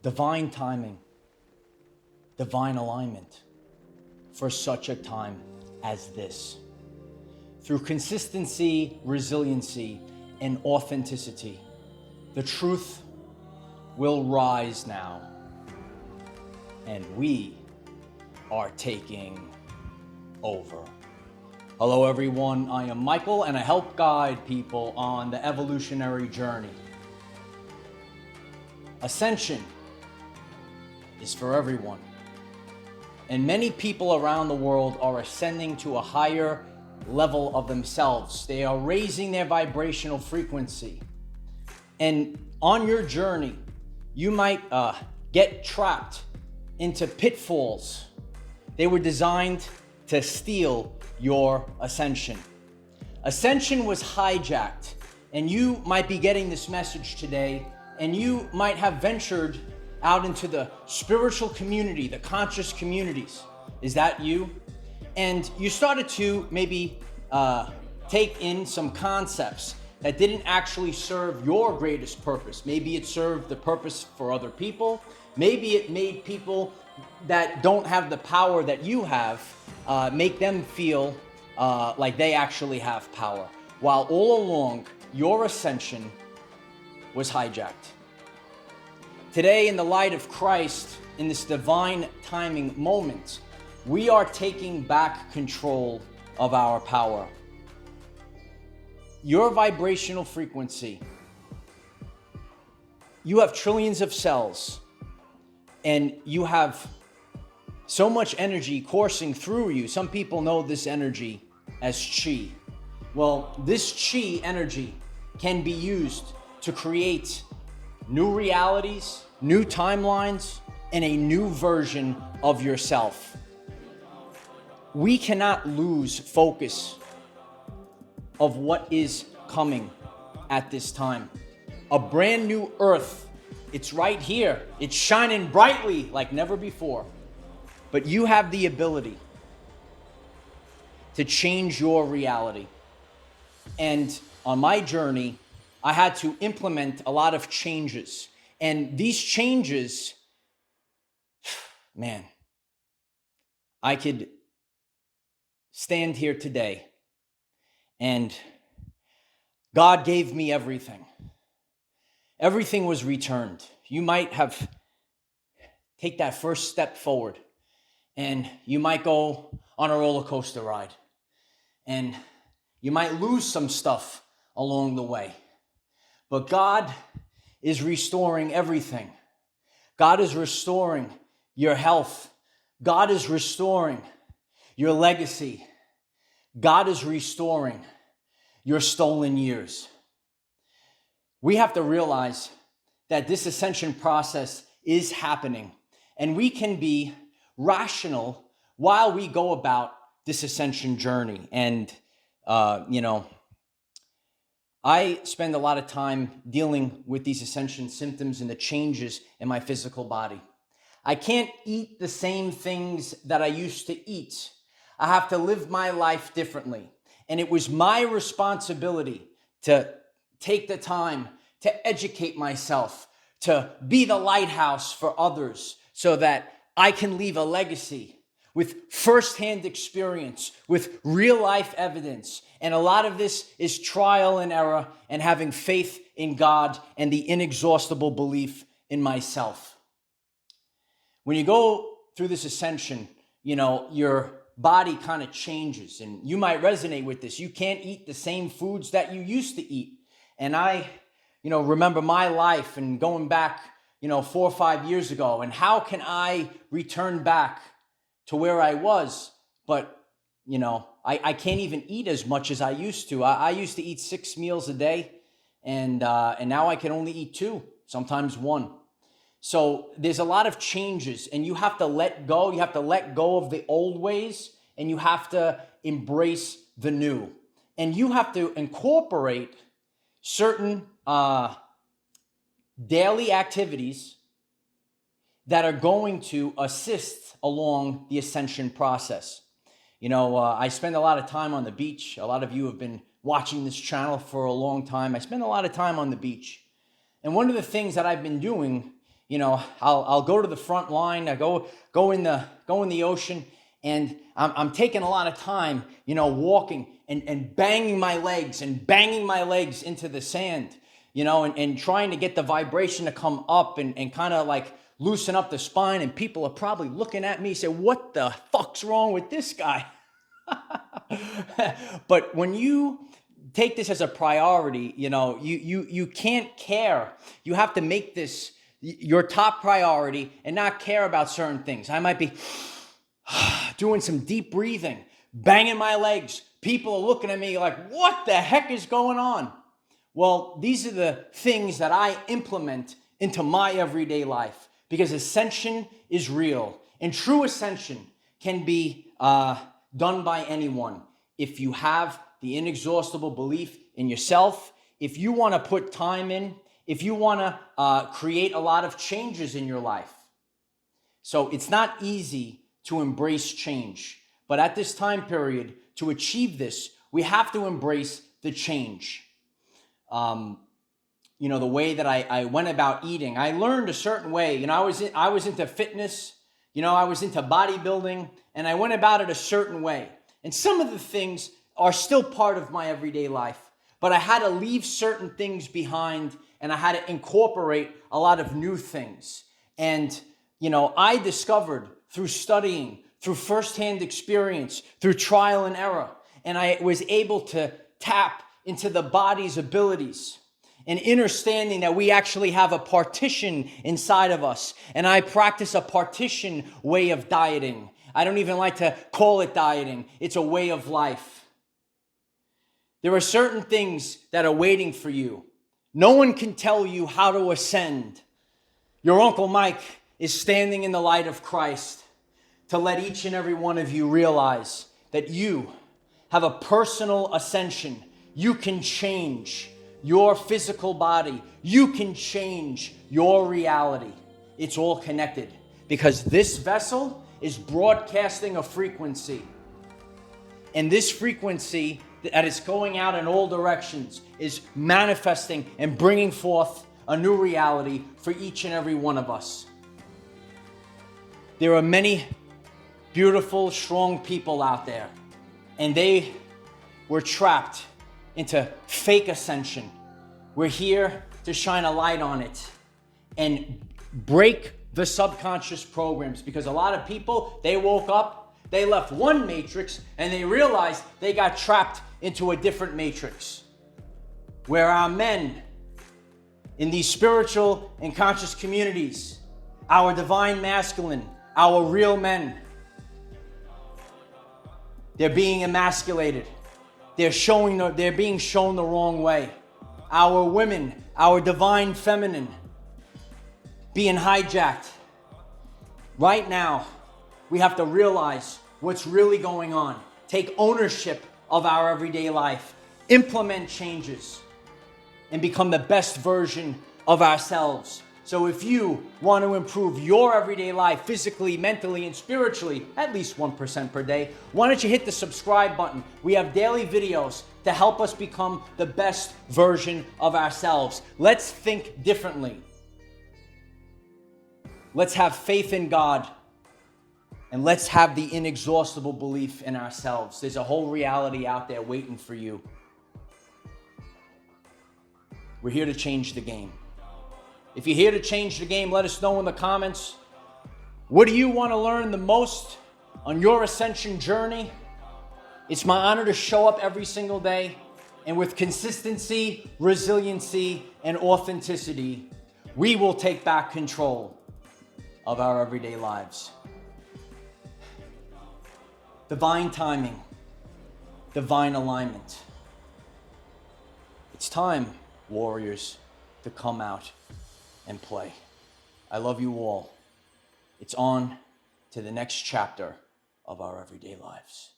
divine timing, divine alignment for such a time as this. Through consistency, resiliency, and authenticity, the truth will rise now, and we are taking over. Hello everyone, I am Michael and I help guide people on the evolutionary journey. Ascension is for everyone, and many people around the world are ascending to a higher level of themselves. They are raising their vibrational frequency, and on your journey you might get trapped into pitfalls. They were designed to steal your ascension. Ascension was hijacked, and you might be getting this message today, and you might have ventured out into the spiritual community, the conscious communities. Is that you? And you started to maybe take in some concepts that didn't actually serve your greatest purpose. Maybe it served the purpose for other people. Maybe it made people that don't have the power that you have, make them feel like they actually have power, while all along your ascension was hijacked. Today, in the light of Christ, in this divine timing moment, we are taking back control of our power. Your vibrational frequency, you have trillions of cells, and you have so much energy coursing through you. Some people know this energy as chi. Well, this chi energy can be used to create new realities, new timelines, and a new version of yourself. We cannot lose focus of what is coming at this time. A brand new earth. It's right here. It's shining brightly like never before. But you have the ability to change your reality. And on my journey, I had to implement a lot of changes. And these changes, man, I could stand here today and God gave me everything. Everything was returned. You might have take that first step forward, and you might go on a roller coaster ride, and you might lose some stuff along the way. But God is restoring everything. God is restoring your health. God is restoring your legacy. God is restoring your stolen years. We have to realize that this ascension process is happening, and we can be rational while we go about this ascension journey. And, I spend a lot of time dealing with these ascension symptoms and the changes in my physical body. I can't eat the same things that I used to eat. I have to live my life differently. And it was my responsibility to take the time to educate myself, to be the lighthouse for others so that I can leave a legacy with firsthand experience, with real life evidence. And a lot of this is trial and error and having faith in God and the inexhaustible belief in myself. When you go through this ascension, your body kind of changes, and you might resonate with this. You can't eat the same foods that you used to eat. And I, remember my life and going back, 4 or 5 years ago, and how can I return back to where I was? But, I can't even eat as much as I used to. I used to eat 6 meals a day, and now I can only eat 2, sometimes 1. So there's a lot of changes, and you have to let go. You have to let go of the old ways, and you have to embrace the new. And you have to incorporate certain daily activities that are going to assist along the ascension process. I spend a lot of time on the beach. A lot of you have been watching this channel for a long time. I spend a lot of time on the beach. And one of the things that I've been doing, I'll go to the front line. I go in the ocean, and I'm taking a lot of time, walking and banging my legs into the sand, and trying to get the vibration to come up and kind of like loosen up the spine. And people are probably looking at me, say, "What the fuck's wrong with this guy?" But when you take this as a priority, you can't care. You have to make this your top priority and not care about certain things. I might be doing some deep breathing, banging my legs. People are looking at me like, what the heck is going on? Well, these are the things that I implement into my everyday life, because ascension is real. And true ascension can be done by anyone. If you have the inexhaustible belief in yourself, if you want to put time in, if you want to create a lot of changes in your life. So it's not easy to embrace change. But at this time period, to achieve this, we have to embrace the change. The way that I went about eating, I learned a certain way. I was into fitness, I was into bodybuilding, and I went about it a certain way. And some of the things are still part of my everyday life, but I had to leave certain things behind, and I had to incorporate a lot of new things. And, I discovered through studying, through firsthand experience, through trial and error, and I was able to tap into the body's abilities and understanding that we actually have a partition inside of us. And I practice a partition way of dieting. I don't even like to call it dieting. It's a way of life. There are certain things that are waiting for you. No one can tell you how to ascend. Your Uncle Mike is standing in the light of Christ to let each and every one of you realize that you have a personal ascension. You can change your physical body. You can change your reality. It's all connected, because this vessel is broadcasting a frequency. And this frequency that is going out in all directions is manifesting and bringing forth a new reality for each and every one of us. There are many beautiful, strong people out there, and they were trapped into fake ascension. We're here to shine a light on it and break the subconscious programs, because a lot of people, they woke up, they left one matrix, and they realized they got trapped into a different matrix, where our men in these spiritual and conscious communities, our divine masculine, our real men, they're being emasculated. They're being shown the wrong way. Our women, our divine feminine, being hijacked. Right now, we have to realize what's really going on. Take ownership of our everyday life. Implement changes and become the best version of ourselves. So if you want to improve your everyday life physically, mentally, and spiritually, at least 1% per day, why don't you hit the subscribe button? We have daily videos to help us become the best version of ourselves. Let's think differently. Let's have faith in God. And let's have the inexhaustible belief in ourselves. There's a whole reality out there waiting for you. We're here to change the game. If you're here to change the game, let us know in the comments. What do you want to learn the most on your ascension journey? It's my honor to show up every single day, and with consistency, resiliency, and authenticity, we will take back control of our everyday lives. Divine timing, divine alignment. It's time, warriors, to come out and play. I love you all. It's on to the next chapter of our everyday lives.